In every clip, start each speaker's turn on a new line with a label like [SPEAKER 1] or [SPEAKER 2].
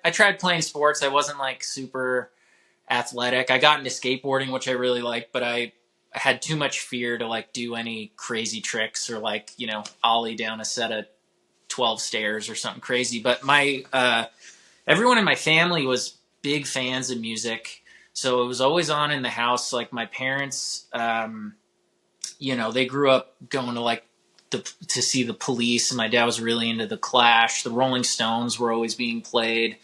[SPEAKER 1] I tried playing sports. I wasn't like super athletic. I got into skateboarding, which I really liked, but I had too much fear to like do any crazy tricks or like, ollie down a set of 12 stairs or something crazy. But everyone in my family was big fans of music. So it was always on in the house. Like my parents, they grew up going to like to see the Police, and my dad was really into the Clash. The Rolling Stones were always being played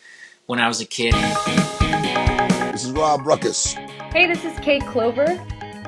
[SPEAKER 1] when I was a kid.
[SPEAKER 2] This is Rob Ruckus.
[SPEAKER 3] Hey, this is Kate Clover.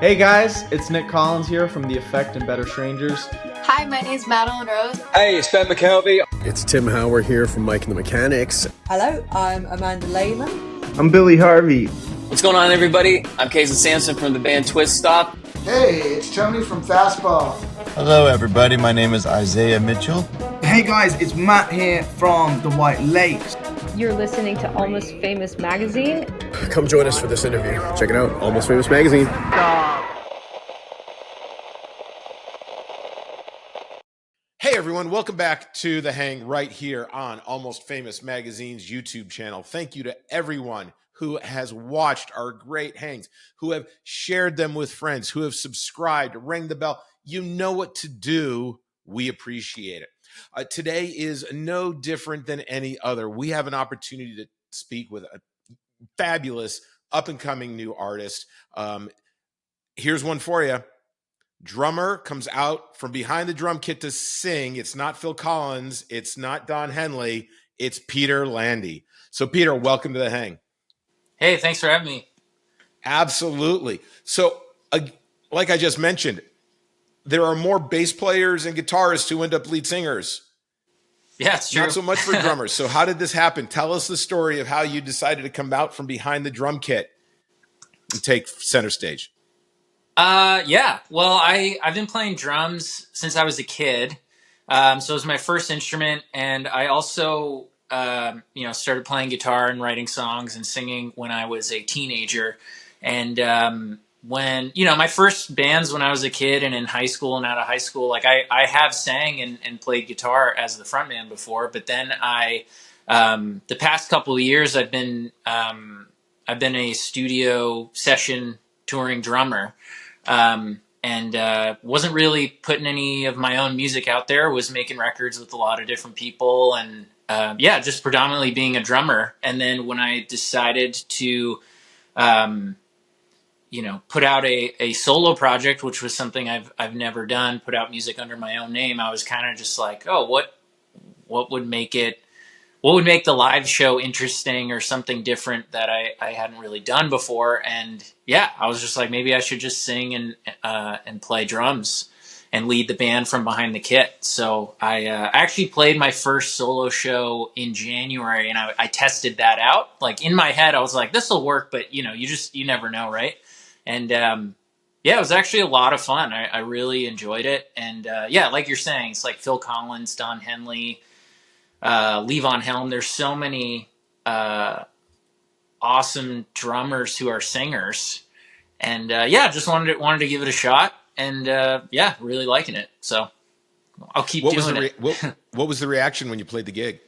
[SPEAKER 4] Hey guys, it's Nick Collins here from The Effect and Better Strangers.
[SPEAKER 5] Hi, my name is Madeline Rose.
[SPEAKER 6] Hey, it's Ben McKelvey.
[SPEAKER 7] It's Tim Howard here from Mike and the Mechanics.
[SPEAKER 8] Hello, I'm Amanda Lehman.
[SPEAKER 9] I'm Billy Harvey.
[SPEAKER 6] What's going on, everybody? I'm Casey Sampson from the band Twist Stop.
[SPEAKER 10] Hey, it's Tony from Fastball.
[SPEAKER 11] Hello, everybody. My name is Isaiah Mitchell.
[SPEAKER 12] Hey guys, it's Matt here from the White Lakes.
[SPEAKER 3] You're listening to Almost Famous Magazine.
[SPEAKER 7] Come join us for this interview. Check it out, Almost Famous Magazine.
[SPEAKER 13] Hey everyone, welcome back to The Hang right here on Almost Famous Magazine's YouTube channel. Thank you to everyone who has watched our great hangs, who have shared them with friends, who have subscribed, rang the bell. You know what to do. We appreciate it. Today is no different than any other. We have an opportunity to speak with a fabulous up-and-coming new artist. Here's one for you. Drummer comes out from behind the drum kit to sing. It's not Phil Collins. It's not Don Henley. It's Peter Landi. So, Peter, welcome to The Hang.
[SPEAKER 1] Hey, thanks for having me.
[SPEAKER 13] Absolutely. So, like I just mentioned, there are more bass players and guitarists who end up lead singers.
[SPEAKER 1] Yeah, it's true.
[SPEAKER 13] Not so much for drummers. So how did this happen? Tell us the story of how you decided to come out from behind the drum kit and take center stage.
[SPEAKER 1] Yeah. Well, I've been playing drums since I was a kid. So it was my first instrument. And I also, started playing guitar and writing songs and singing when I was a teenager. And when, my first bands when I was a kid and in high school and out of high school, like I have sang and played guitar as the frontman before, but then the past couple of years I've been a studio session touring drummer, and wasn't really putting any of my own music out there, was making records with a lot of different people and, just predominantly being a drummer. And then when I decided to, put out a solo project, which was something I've never done, put out music under my own name. I was kind of just like, oh, what would make the live show interesting or something different that I hadn't really done before. And yeah, I was just like, maybe I should just sing and play drums and lead the band from behind the kit. So I actually played my first solo show in January, and I tested that out. Like in my head, I was like, this will work, but you never know. Right. And, it was actually a lot of fun. I really enjoyed it. And, like you're saying, it's like Phil Collins, Don Henley, Levon Helm. There's so many, awesome drummers who are singers, and, just wanted to give it a shot, and, really liking it. So I'll keep doing it.
[SPEAKER 13] What was the reaction when you played the gig?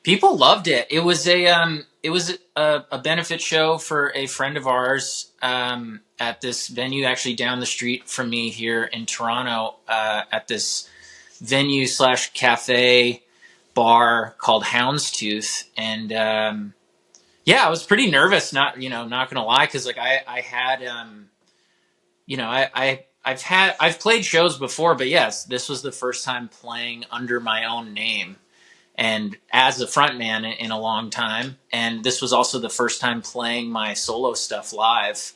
[SPEAKER 1] People loved it. It was a benefit show for a friend of ours at this venue actually down the street from me here in Toronto, at this venue / cafe bar called Houndstooth. And I was pretty nervous, not gonna lie, because like I've played shows before, but yes, this was the first time playing under my own name and as a frontman in a long time. And this was also the first time playing my solo stuff live.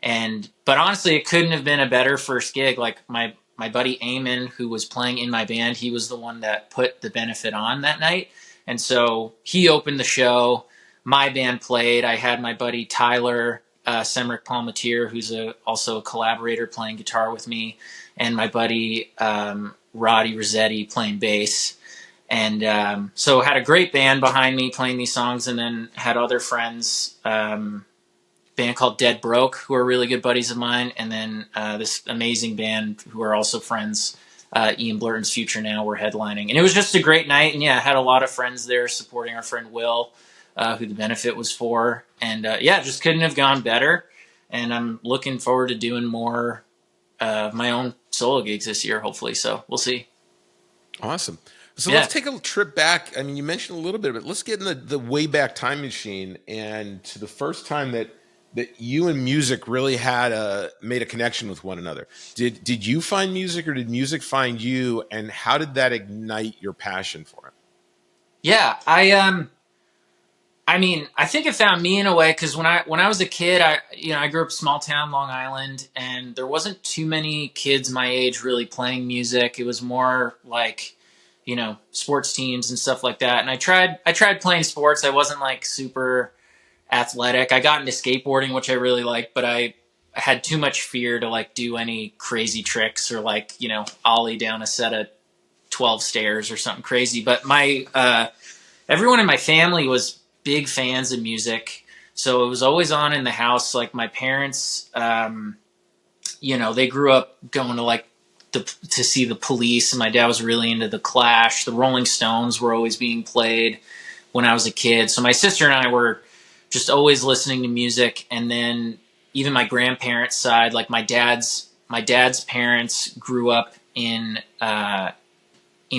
[SPEAKER 1] But honestly, it couldn't have been a better first gig. Like my buddy Eamon, who was playing in my band, he was the one that put the benefit on that night. And so he opened the show. My band played. I had my buddy Tyler Semrick Palmatier, who's also a collaborator, playing guitar with me, and my buddy Roddy Rossetti playing bass. And so had a great band behind me playing these songs, and then had other friends, band called Dead Broke, who are really good buddies of mine, and then this amazing band who are also friends, Ian Blurton's Future Now were headlining. And it was just a great night. And yeah, I had a lot of friends there supporting our friend Will, who the benefit was for. And yeah, just couldn't have gone better. And I'm looking forward to doing more of my own solo gigs this year, hopefully. So we'll see.
[SPEAKER 13] Awesome. So let's take a trip back. I mean, you mentioned a little bit, but let's get in the way back time machine and to the first time that you and music really made a connection with one another. Did you find music, or did music find you, and how did that ignite your passion for it?
[SPEAKER 1] Yeah, I mean, I think it found me in a way, because when I was a kid, I grew up small town Long Island, and there wasn't too many kids my age really playing music. It was more like, sports teams and stuff like that. And I tried playing sports. I wasn't like super athletic. I got into skateboarding, which I really liked, but I had too much fear to like do any crazy tricks or like, ollie down a set of 12 stairs or something crazy. But everyone in my family was big fans of music. So it was always on in the house. Like my parents, they grew up going to like to see the Police, and my dad was really into the Clash. The Rolling Stones were always being played when I was a kid. So my sister and I were just always listening to music. And then even my grandparents' side, like my dad's parents grew up in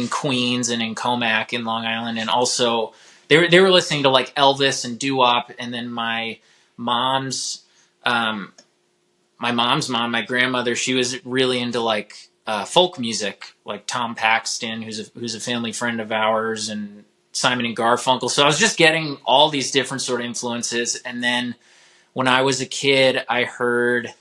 [SPEAKER 1] Queens and in Comac in Long Island, and also they were listening to like Elvis and doo-wop. And then my mom's mom, my grandmother, she was really into like folk music, like Tom Paxton, who's a family friend of ours, and Simon and Garfunkel. So I was just getting all these different sort of influences. And then when I was a kid, I heard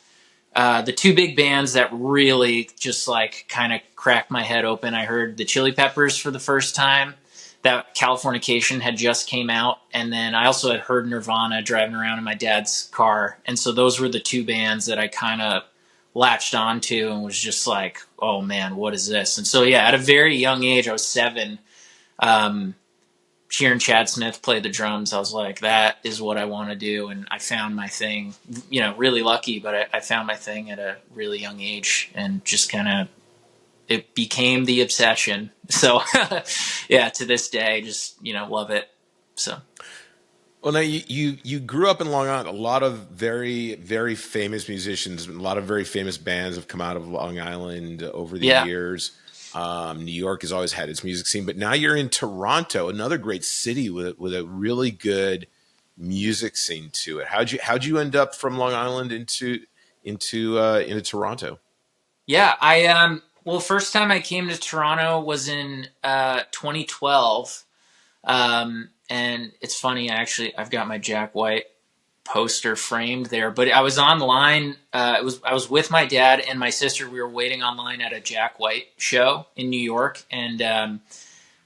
[SPEAKER 1] the two big bands that really just like kind of cracked my head open. I heard the Chili Peppers for the first time. That Californication had just came out. And then I also had heard Nirvana driving around in my dad's car. And so those were the two bands that I kind of latched onto and was just like, oh man, what is this? And so, yeah, at a very young age, I was 7, hearing Chad Smith play the drums, I was like, that is what I want to do. And I found my thing, really lucky, but I found my thing at a really young age, and just kind of, it became the obsession. So yeah, to this day, just, love it. So.
[SPEAKER 13] Well, now you grew up in Long Island. A lot of very, very famous musicians, a lot of very famous bands have come out of Long Island over the years. New York has always had its music scene, but now you're in Toronto, another great city with a really good music scene to it. How'd you end up from Long Island into Toronto?
[SPEAKER 1] Yeah, well, first time I came to Toronto was in 2012. And it's funny, I've got my Jack White poster framed there, but I was online. I was with my dad and my sister. We were waiting online at a Jack White show in New York, and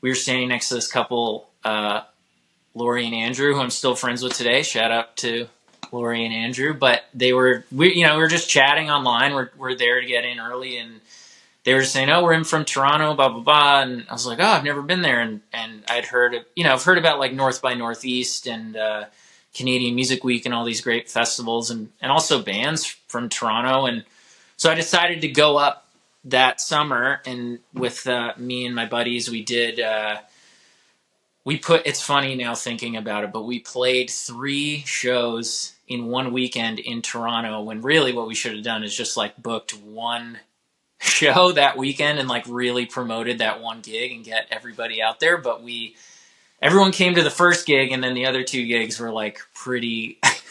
[SPEAKER 1] we were standing next to this couple, Lori and Andrew, who I'm still friends with today. Shout out to Lori and Andrew. But we were just chatting online. We're there to get in early, and they were just saying, "Oh, we're in from Toronto, blah blah blah." And I was like, "Oh, I've never been there." And I'd heard, I've heard about like North by Northeast and Canadian Music Week and all these great festivals, and also bands from Toronto. And so I decided to go up that summer, and with me and my buddies, we did. It's funny now thinking about it, but we played 3 shows in one weekend in Toronto, when really what we should have done is just like booked one show that weekend and like really promoted that one gig and get everybody out there. But everyone came to the first gig, and then the other 2 gigs were like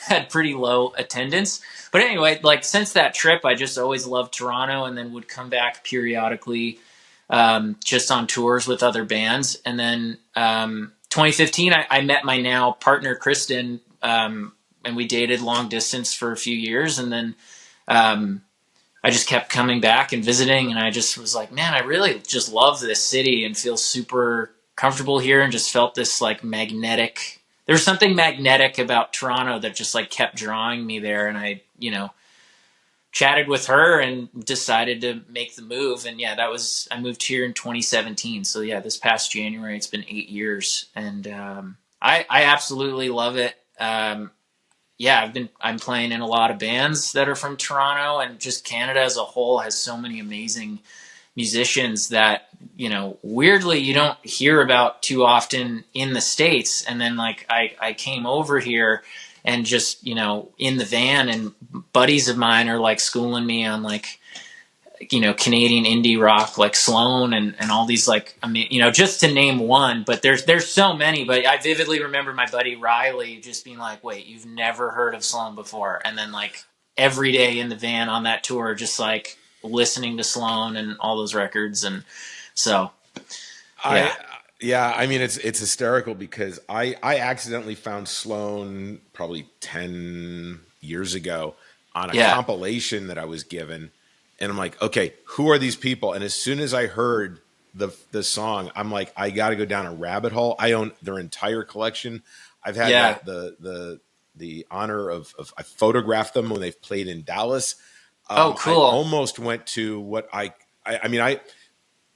[SPEAKER 1] had pretty low attendance. But anyway, like since that trip, I just always loved Toronto, and then would come back periodically, just on tours with other bands. And then 2015, I met my now partner, Kristen, and we dated long distance for a few years. And then I just kept coming back and visiting, and I just was like, man, I really just love this city and feel super comfortable here, and just felt this like magnetic. There was something magnetic about Toronto that just like kept drawing me there. And I, chatted with her and decided to make the move. And yeah, I moved here in 2017. So yeah, this past January, it's been 8 years, and I absolutely love it. Yeah, I'm playing in a lot of bands that are from Toronto, and just Canada as a whole has so many amazing musicians that, weirdly you don't hear about too often in the States. And then like I came over here and just, in the van, and buddies of mine are like schooling me on like, Canadian indie rock, like Sloan and all these, like, I mean, just to name one, but there's so many. But I vividly remember my buddy Riley just being like, wait, you've never heard of Sloan before? And then like every day in the van on that tour, just like listening to Sloan and all those records. And so,
[SPEAKER 13] yeah, I mean, it's hysterical because I accidentally found Sloan probably 10 years ago on a compilation that I was given. And I'm like, okay, who are these people? And as soon as I heard the song, I'm like, I got to go down a rabbit hole. I own their entire collection. I've had the honor of I photographed them when they've played in Dallas.
[SPEAKER 1] Oh, cool.
[SPEAKER 13] I almost went to what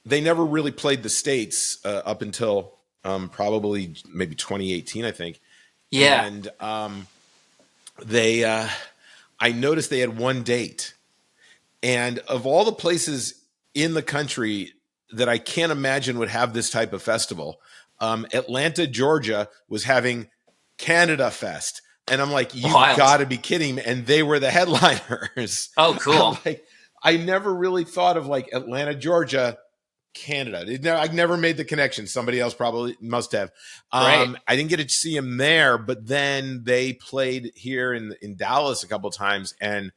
[SPEAKER 13] they never really played the States up until probably maybe 2018, I think.
[SPEAKER 1] Yeah.
[SPEAKER 13] And I noticed they had one date. And of all the places in the country that I can't imagine would have this type of festival, Atlanta, Georgia was having Canada Fest. And I'm like, you've got to be kidding me. And they were the headliners.
[SPEAKER 1] Oh, cool.
[SPEAKER 13] I never really thought of like Atlanta, Georgia, Canada. I never made the connection. Somebody else probably must have.
[SPEAKER 1] Right.
[SPEAKER 13] I didn't get to see them there, but then they played here in Dallas a couple of times. And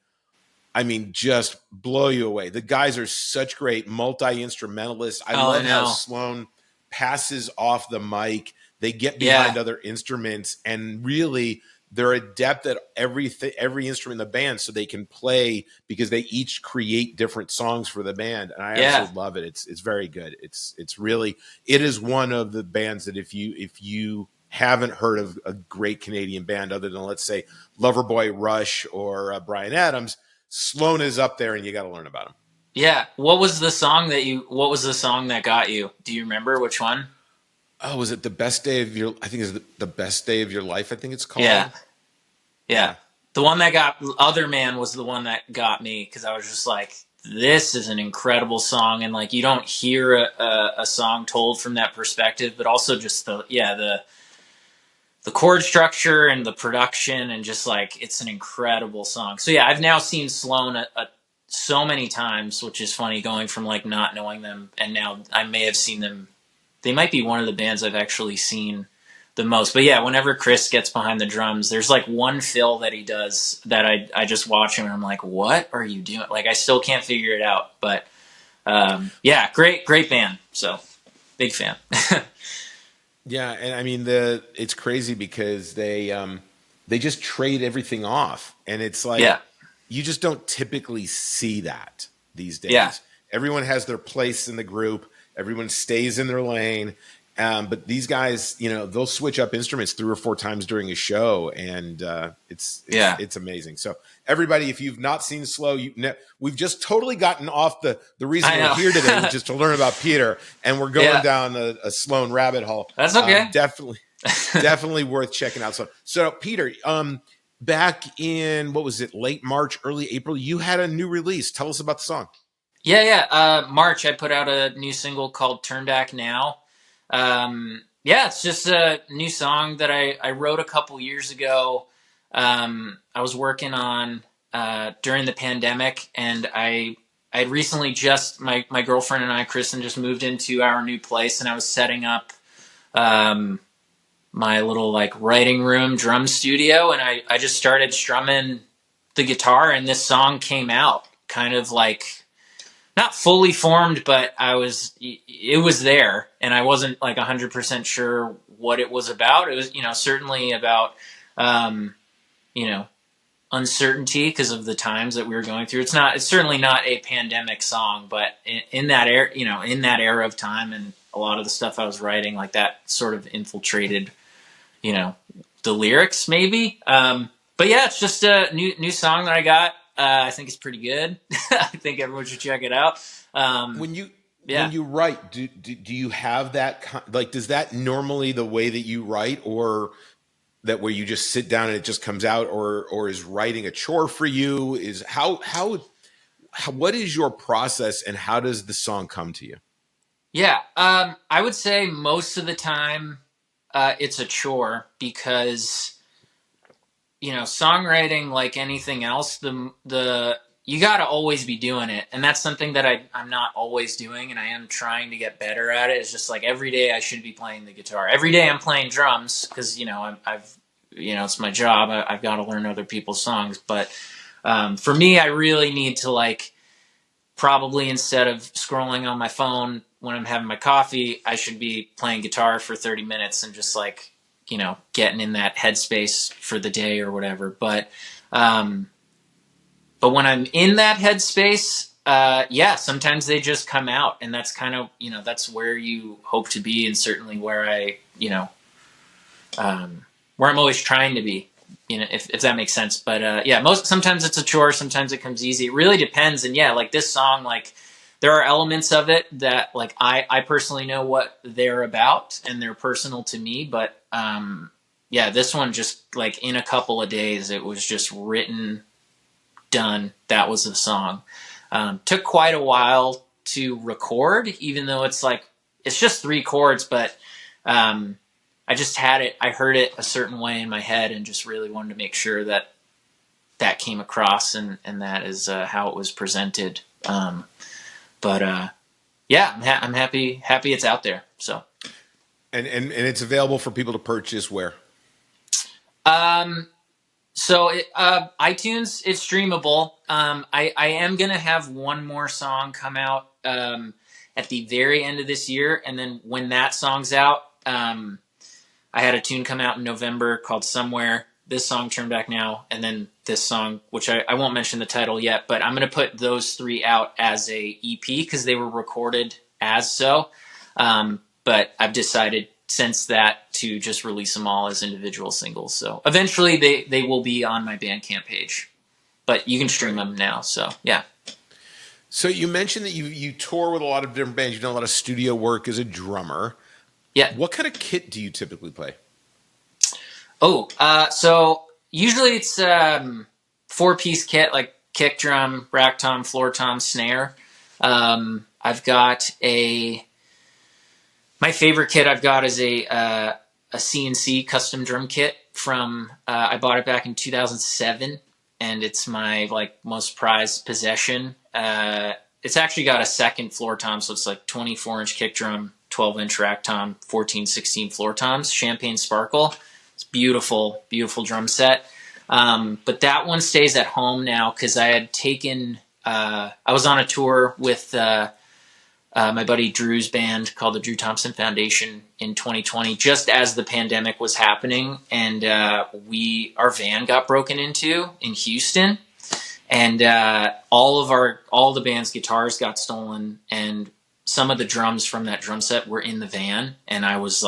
[SPEAKER 13] I mean, just blow you away. The guys are such great multi-instrumentalists. I love how Sloan passes off the mic. They get behind other instruments, and really they're adept at every instrument in the band, so they can play because they each create different songs for the band. And I absolutely love it. It's very good. It is one of the bands that if you haven't heard of a great Canadian band other than, let's say, Loverboy, Rush, or Bryan Adams, Sloan is up there, and you got to learn about him.
[SPEAKER 1] Yeah. What was the song that got you? Do you remember which one?
[SPEAKER 13] Oh, was it The Best Day of Your, I think it's The Best Day of Your Life, I think it's called.
[SPEAKER 1] Yeah. The one that got Other Man was the one that got me, because I was just like, this is an incredible song. And like, you don't hear a song told from that perspective, but also just the chord structure and the production, and just like, it's an incredible song. So yeah, I've now seen Sloan so many times, which is funny, going from like not knowing them, and now I may have seen them. They might be one of the bands I've actually seen the most. But yeah, whenever Chris gets behind the drums, there's like one fill that he does that I just watch him and I'm like, what are you doing? Like, I still can't figure it out. But yeah, great band. So big fan.
[SPEAKER 13] Yeah, and I mean it's crazy because they just trade everything off, and it's like you just don't typically see that these days.
[SPEAKER 1] Yeah.
[SPEAKER 13] Everyone has their place in the group. Everyone stays in their lane. But these guys, they'll switch up instruments 3 or 4 times during a show, and it's amazing. So everybody, if you've not seen Slow, we've just totally gotten off the reason we're here today, which is to learn about Peter, and we're going down a Sloan rabbit hole.
[SPEAKER 1] That's okay.
[SPEAKER 13] Definitely worth checking out. So Peter, back in, what was it, late March, early April, you had a new release. Tell us about the song.
[SPEAKER 1] Yeah. March, I put out a new single called Turn Back Now. It's just a new song that I wrote a couple years ago. I was working on during the pandemic, and I had recently my girlfriend and I, Kristen, just moved into our new place, and I was setting up my little like writing room drum studio, and I just started strumming the guitar, and this song came out kind of like not fully formed, but it was there, and I wasn't like 100% sure what it was about. It was, certainly about, uncertainty because of the times that we were going through. It's certainly not a pandemic song, but in that era of time, and a lot of the stuff I was writing, like that sort of infiltrated, the lyrics maybe. But yeah, it's just a new song that I got. I think it's pretty good. I think everyone should check it out.
[SPEAKER 13] When you write, do you have that, like, does that normally the way that you write, or that where you just sit down and it just comes out, or is writing a chore for you? Is how what is your process and how does the song come to you?
[SPEAKER 1] Yeah, I would say most of the time it's a chore because, songwriting, like anything else, you got to always be doing it. And that's something that I'm not always doing, and I am trying to get better at it. It's just like every day I should be playing the guitar. Every day I'm playing drums because, I've it's my job. I've got to learn other people's songs. But for me, I really need to probably instead of scrolling on my phone when I'm having my coffee, I should be playing guitar for 30 minutes and just getting in that headspace for the day or whatever. But when I'm in that headspace, sometimes they just come out, and that's kind of, that's where you hope to be, and certainly where where I'm always trying to be, if that makes sense. But sometimes it's a chore, sometimes it comes easy. It really depends. And this song, there are elements of it that I personally know what they're about and they're personal to me. But this one just in a couple of days, it was just written, done. That was the song. Took quite a while to record, even though it's just 3 chords, but I just had it. I heard it a certain way in my head and just really wanted to make sure that came across, and that is how it was presented. I'm happy it's out there. So,
[SPEAKER 13] and it's available for people to purchase where?
[SPEAKER 1] iTunes, it's streamable. I am gonna have one more song come out at the very end of this year, and then when that song's out, I had a tune come out in November called Somewhere. This song, Turn Back Now, and then this song, which I won't mention the title yet, but I'm going to put those 3 out as a EP because they were recorded as so. But I've decided since that to just release them all as individual singles. So eventually they will be on my Bandcamp page, but you can stream them now. So, yeah.
[SPEAKER 13] So you mentioned that you tour with a lot of different bands. You've done a lot of studio work as a drummer.
[SPEAKER 1] Yeah.
[SPEAKER 13] What kind of kit do you typically play?
[SPEAKER 1] So usually it's 4-piece kit, like kick drum, rack tom, floor tom, snare. I've got my favorite kit I've got is a CNC custom drum kit from I bought it back in 2007, and it's my most prized possession. It's actually got a second floor tom, so it's 24-inch kick drum, 12-inch rack tom, 14, 16 floor toms, Champagne Sparkle. It's beautiful, beautiful drum set. But that one stays at home now because I had taken, I was on a tour with my buddy Drew's band called the Drew Thompson Foundation in 2020, just as the pandemic was happening. And our van got broken into in Houston. And all the band's guitars got stolen, and some of the drums from that drum set were in the van. And I was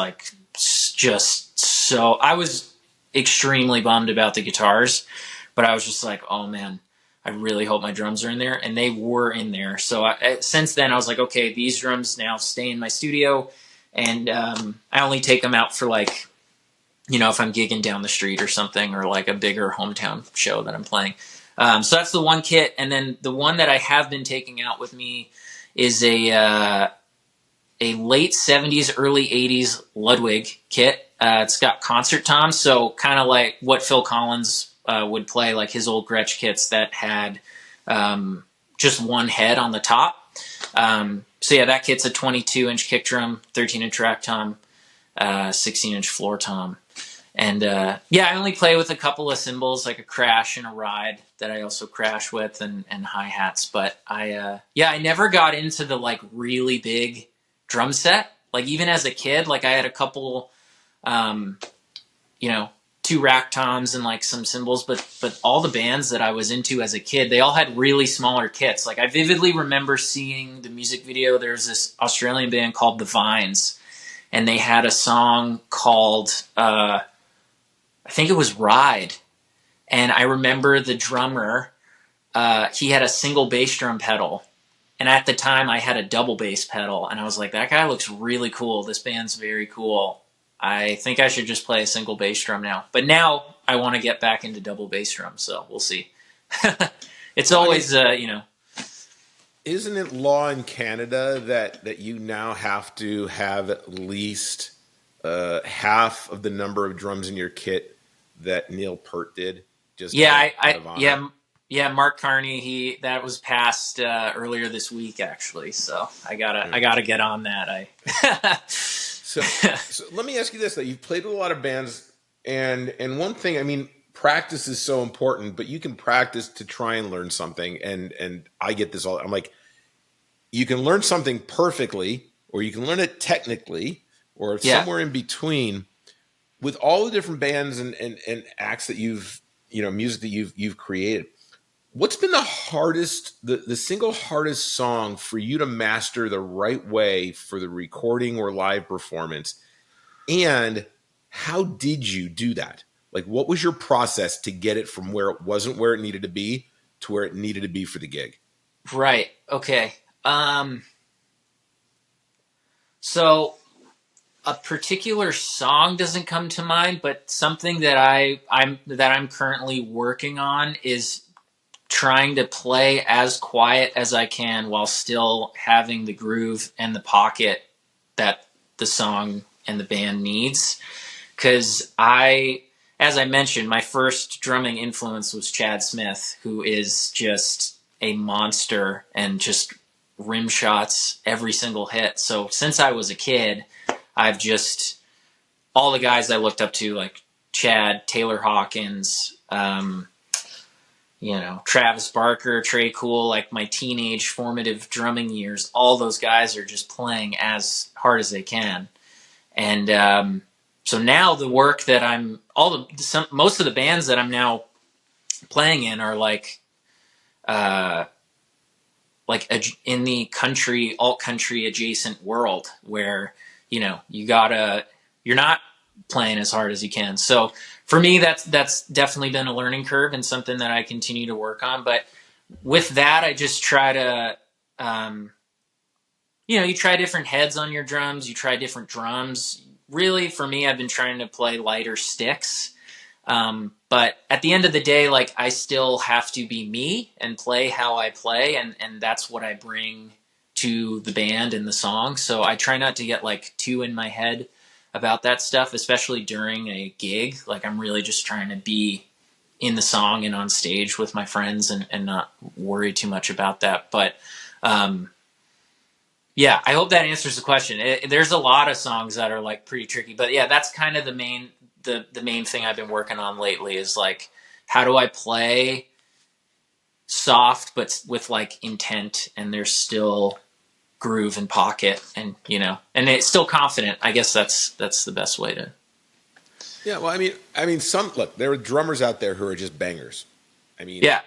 [SPEAKER 1] I was extremely bummed about the guitars, but I was just oh man, I really hope my drums are in there. And they were in there. So since then I was okay, these drums now stay in my studio, and I only take them out for if I'm gigging down the street or something, or a bigger hometown show that I'm playing. So that's the one kit. And then the one that I have been taking out with me is a late 70s, early 80s Ludwig kit. It's got concert toms, so kind of like what Phil Collins would play, his old Gretsch kits that had just one head on the top. That kit's a 22-inch kick drum, 13-inch rack tom, 16-inch floor tom. And I only play with a couple of cymbals, like a crash and a ride that I also crash with, and hi-hats. But I never got into the really big drum set. Even as a kid, I had a couple, 2 rack toms and some cymbals, but all the bands that I was into as a kid, they all had really smaller kits. I vividly remember seeing the music video. There's this Australian band called The Vines, and they had a song called I think it was Ride. And I remember the drummer, he had a single bass drum pedal. And at the time I had a double bass pedal, and I was that guy looks really cool. This band's very cool. I think I should just play a single bass drum now. But now I want to get back into double bass drum, so we'll see. It's always,
[SPEAKER 13] isn't it law in Canada that you now have to have at least half of the number of drums in your kit that Neil Peart did? Just
[SPEAKER 1] yeah. Mark Carney, that was passed earlier this week, actually. So I gotta get on that.
[SPEAKER 13] So let me ask you this: that you've played with a lot of bands, and one thing, I mean, practice is so important, but you can practice to try and learn something. And I get this all. I'm like, you can learn something perfectly, or you can learn it technically, or somewhere in between. With all the different bands and acts that music that you've created, what's been the hardest, the single hardest song for you to master the right way for the recording or live performance? And how did you do that? Like, what was your process to get it from where it wasn't where it needed to be to where it needed to be for the gig?
[SPEAKER 1] Right. Okay. So a particular song doesn't come to mind, but something that I'm currently working on is trying to play as quiet as I can while still having the groove and the pocket that the song and the band needs. Because as I mentioned, my first drumming influence was Chad Smith, who is just a monster and just rim shots every single hit. So since I was a kid, I've just, all the guys I looked up to, like Chad, Taylor Hawkins, Travis Barker, Trey Cool, like my teenage formative drumming years, all those guys are just playing as hard as they can. And so now the work that most of the bands that I'm now playing in are like in the country, alt country adjacent world where, you're not playing as hard as you can. So for me, that's definitely been a learning curve and something that I continue to work on. But with that, I just try to, you try different heads on your drums, you try different drums. Really, for me, I've been trying to play lighter sticks. But at the end of the day, like, I still have to be me and play how I play. And that's what I bring to the band and the song. So I try not to get like too in my head about that stuff, especially during a gig. Like, I'm really just trying to be in the song and on stage with my friends and not worry too much about that. But, yeah, I hope that answers the question. There's a lot of songs that are like pretty tricky, but yeah, that's kind of the main thing I've been working on lately is like, how do I play soft, but with like intent, and there's still groove and pocket, and and it's still confident. I guess that's the best way to.
[SPEAKER 13] Yeah, well, I mean, there are drummers out there who are just bangers. I mean,
[SPEAKER 1] yeah,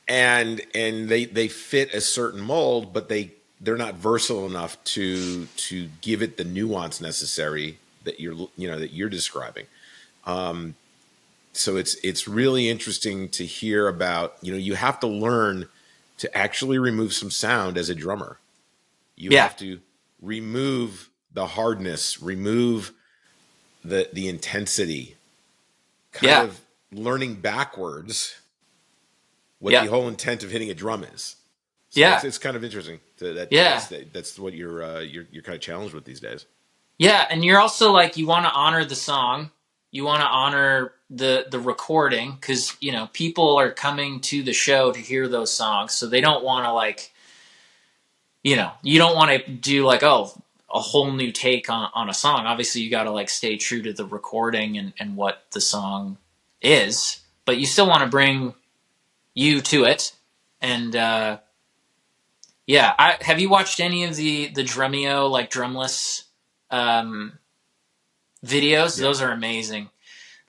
[SPEAKER 13] and they fit a certain mold, but they're not versatile enough to give it the nuance necessary that you're describing. So it's really interesting to hear about. You have to learn to actually remove some sound as a drummer. You have to remove the hardness, remove the intensity, kind of learning backwards what the whole intent of hitting a drum is. So it's kind of interesting. That's what you're kind of challenged with these days.
[SPEAKER 1] Yeah, and you're also like, you want to honor the song, you want to honor the recording, because people are coming to the show to hear those songs, so they don't want to like, you don't want to do like, a whole new take on a song. Obviously, you got to like stay true to the recording and what the song is, but you still want to bring you to it. And have you watched any of the Drumeo, like drumless videos? Yeah. Those are amazing.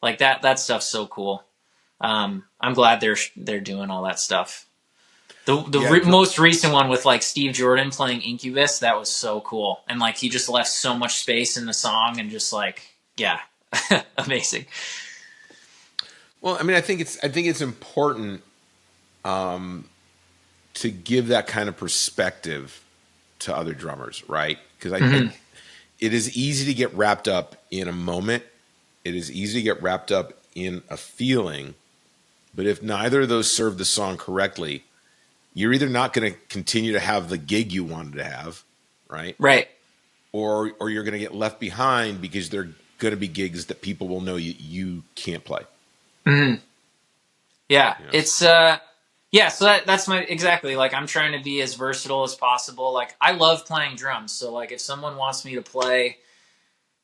[SPEAKER 1] Like that stuff's so cool. I'm glad they're doing all that stuff. The most recent one with like Steve Jordan playing Incubus, that was so cool. And like, he just left so much space in the song and just like, amazing.
[SPEAKER 13] Well, I mean, I think it's important to give that kind of perspective to other drummers, right? Because I think it is easy to get wrapped up in a moment. It is easy to get wrapped up in a feeling. But if neither of those serve the song correctly, you're either not going to continue to have the gig you wanted to have, right?
[SPEAKER 1] Right.
[SPEAKER 13] Or you're going to get left behind because they're going to be gigs that people will know you can't play.
[SPEAKER 1] Mm-hmm. Yeah,
[SPEAKER 13] You know?
[SPEAKER 1] it's so that's my exactly, like, I'm trying to be as versatile as possible. Like, I love playing drums, so like if someone wants me to play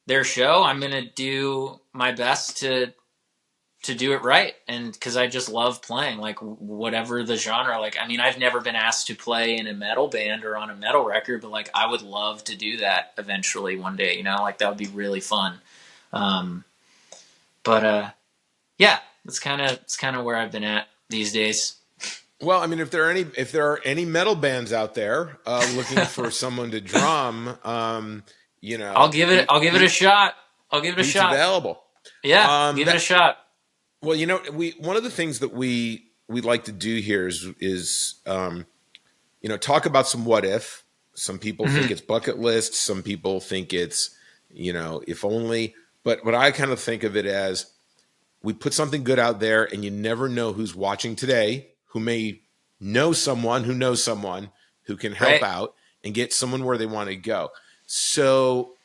[SPEAKER 1] their show, I'm gonna do my best to do it right, and because I just love playing, like, whatever the genre. Like, I mean, I've never been asked to play in a metal band or on a metal record, but like I would love to do that eventually one day. You know, like that would be really fun. But yeah, it's kind of where I've been at these days.
[SPEAKER 13] Well, I mean, if there are any metal bands out there looking for someone to drum, you know,
[SPEAKER 1] I'll give it a shot. I'll give it a shot.
[SPEAKER 13] Available.
[SPEAKER 1] Yeah, give it a shot.
[SPEAKER 13] Well, you know, one of the things that we like to do here is you know, talk about some what if. Some people think it's bucket list. Some people think it's, you know, if only. But what I kind of think of it as, we put something good out there, and you never know who's watching today, who may know someone who knows someone who can help out and get someone where they want to go. So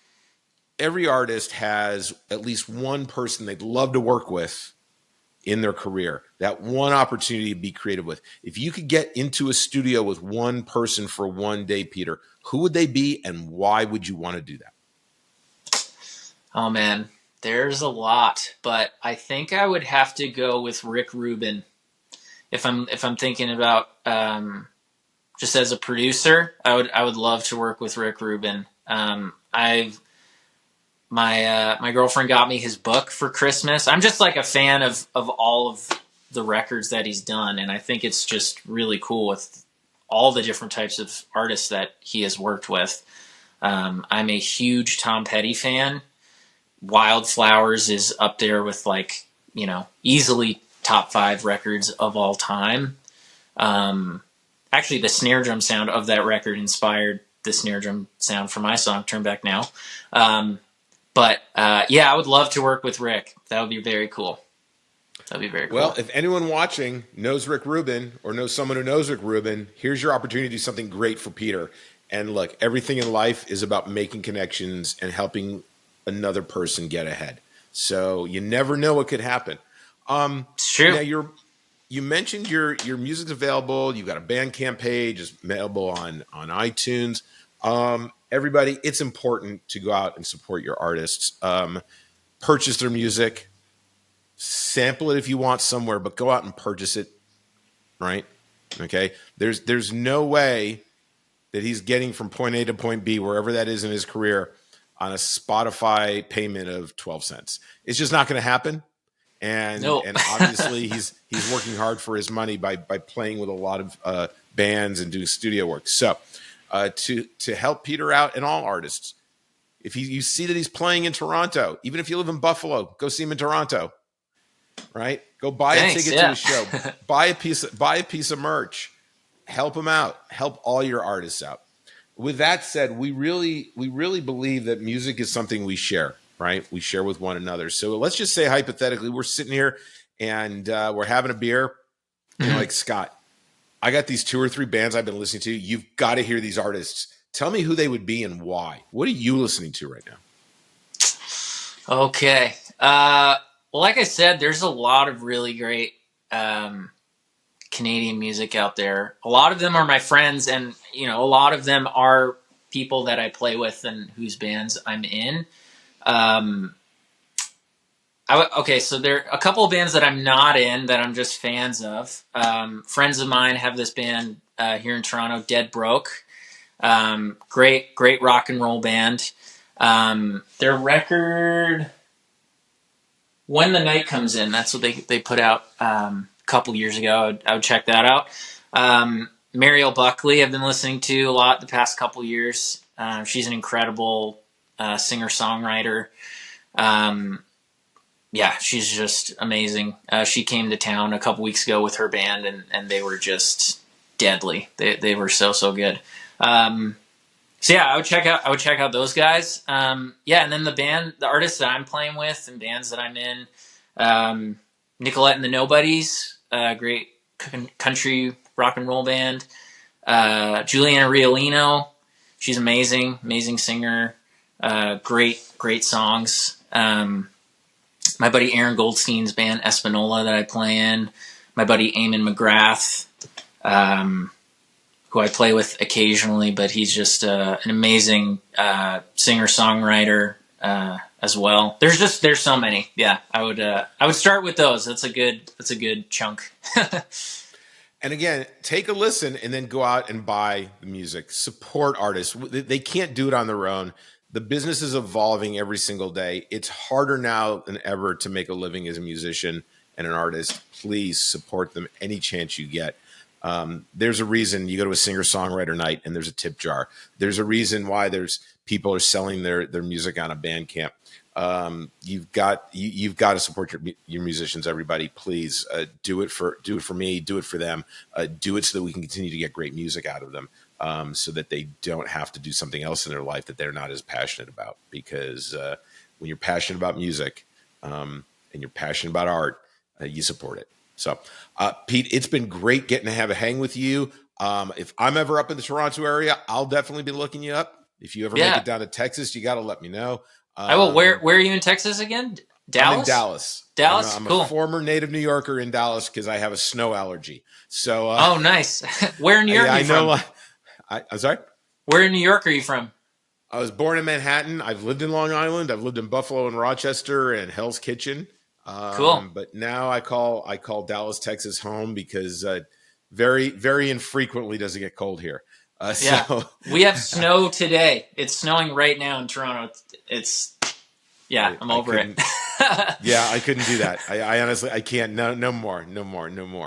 [SPEAKER 13] every artist has at least one person they'd love to work with in their career, that one opportunity to be creative with. If you could get into a studio with one person for one day, Peter, who would they be, and why would you want to do that?
[SPEAKER 1] Oh man, there's a lot, but I think I would have to go with Rick Rubin. If I'm thinking about just as a producer, I would love to work with Rick Rubin. My girlfriend got me his book for Christmas. I'm just like a fan of all of the records that he's done, and I think it's just really cool with all the different types of artists that he has worked with. I'm a huge Tom Petty fan. Wildflowers is up there with, like, you know, easily top 5 records of all time. Actually, the snare drum sound of that record inspired the snare drum sound for my song Turn Back Now. But yeah, I would love to work with Rick. That would be very cool. That'd be very cool.
[SPEAKER 13] Well, if anyone watching knows Rick Rubin or knows someone who knows Rick Rubin, here's your opportunity to do something great for Peter. And look, everything in life is about making connections and helping another person get ahead. So you never know what could happen.
[SPEAKER 1] It's true.
[SPEAKER 13] Now you mentioned your music's available. You've got a Bandcamp page. It's available on iTunes. Everybody, it's important to go out and support your artists. Purchase their music. Sample it if you want somewhere, but go out and purchase it, right? Okay? There's no way that he's getting from point A to point B, wherever that is in his career, on a Spotify payment of 12 cents. It's just not going to happen. And obviously he's working hard for his money by playing with a lot of bands and doing studio work. So to help Peter out and all artists, if you see that he's playing in Toronto, even if you live in Buffalo, go see him in Toronto, right? Go buy a ticket to a show, buy a piece of merch, help him out, help all your artists out. With that said, we really believe that music is something we share, right? We share with one another. So let's just say hypothetically, we're sitting here and we're having a beer. And you're like, Scott, I got these 2 or 3 bands I've been listening to. You've got to hear these artists. Tell me who they would be and why. What are you listening to right now?
[SPEAKER 1] Okay. Well, like I said, there's a lot of really great Canadian music out there. A lot of them are my friends, and you know, a lot of them are people that I play with and whose bands I'm in. Okay, so there are a couple of bands that I'm not in that I'm just fans of. Friends of mine have this band here in Toronto, Dead Broke. Great rock and roll band. Their record, When the Night Comes In, that's what they put out a couple years ago. I would check that out. Mariel Buckley I've been listening to a lot the past couple years. She's an incredible singer-songwriter. Yeah, she's just amazing. She came to town a couple weeks ago with her band, and they were just deadly. They were so good. So yeah, I would check out those guys. Yeah, and then the artists that I'm playing with and bands that I'm in, Nicolette and the Nobodies, great country rock and roll band. Juliana Riolino, she's amazing singer. Great songs. My buddy Aaron Goldstein's band Espanola that I play in. My buddy Eamon McGrath, who I play with occasionally, but he's just an amazing singer-songwriter as well. There's so many. Yeah, I would start with those. That's a good chunk.
[SPEAKER 13] And again, take a listen and then go out and buy the music. Support artists. They can't do it on their own. The business is evolving every single day. It's harder now than ever to make a living as a musician and an artist. Please support them any chance you get. There's a reason you go to a singer-songwriter night and there's a tip jar. There's a reason why people are selling their music on a Bandcamp. You've got to support your musicians, everybody. Please do it for me, do it for them, do it so that we can continue to get great music out of them, so that they don't have to do something else in their life that they're not as passionate about. Because when you're passionate about music and you're passionate about art, you support it. So, Pete, it's been great getting to have a hang with you. If I'm ever up in the Toronto area, I'll definitely be looking you up. If you ever make it down to Texas, you got to let me know.
[SPEAKER 1] I will. Where are you in Texas again? Dallas?
[SPEAKER 13] I'm in Dallas.
[SPEAKER 1] Dallas?
[SPEAKER 13] I'm
[SPEAKER 1] cool.
[SPEAKER 13] a former native New Yorker in Dallas because I have a snow allergy. So.
[SPEAKER 1] Oh, nice. Where in New York are you from?
[SPEAKER 13] I'm sorry?
[SPEAKER 1] Where in New York are you from?
[SPEAKER 13] I was born in Manhattan. I've lived in Long Island. I've lived in Buffalo and Rochester and Hell's Kitchen.
[SPEAKER 1] Cool.
[SPEAKER 13] But now I call Dallas, Texas home because very, very infrequently does it get cold here. So
[SPEAKER 1] we have snow today. It's snowing right now in Toronto. I'm over it.
[SPEAKER 13] Yeah, I couldn't do that. I honestly, I can't. No more.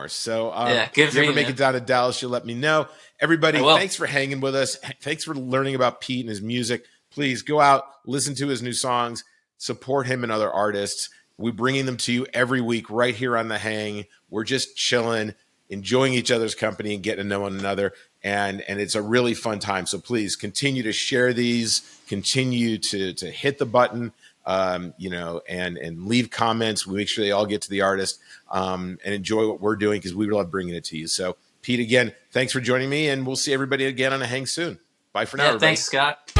[SPEAKER 13] So
[SPEAKER 1] good
[SPEAKER 13] if
[SPEAKER 1] for
[SPEAKER 13] you ever
[SPEAKER 1] you,
[SPEAKER 13] make
[SPEAKER 1] man.
[SPEAKER 13] it down to Dallas, you'll let me know. Everybody, thanks for hanging with us. Thanks for learning about Pete and his music. Please go out, listen to his new songs, support him and other artists. We're bringing them to you every week right here on The Hang. We're just chilling, enjoying each other's company and getting to know one another. And it's a really fun time. So please continue to share these, continue to hit the button, and leave comments. We make sure they all get to the artist, and enjoy what we're doing because we love bringing it to you. So Pete, again, thanks for joining me, and we'll see everybody again on a hang soon. Bye for now, everybody.
[SPEAKER 1] Thanks, Scott.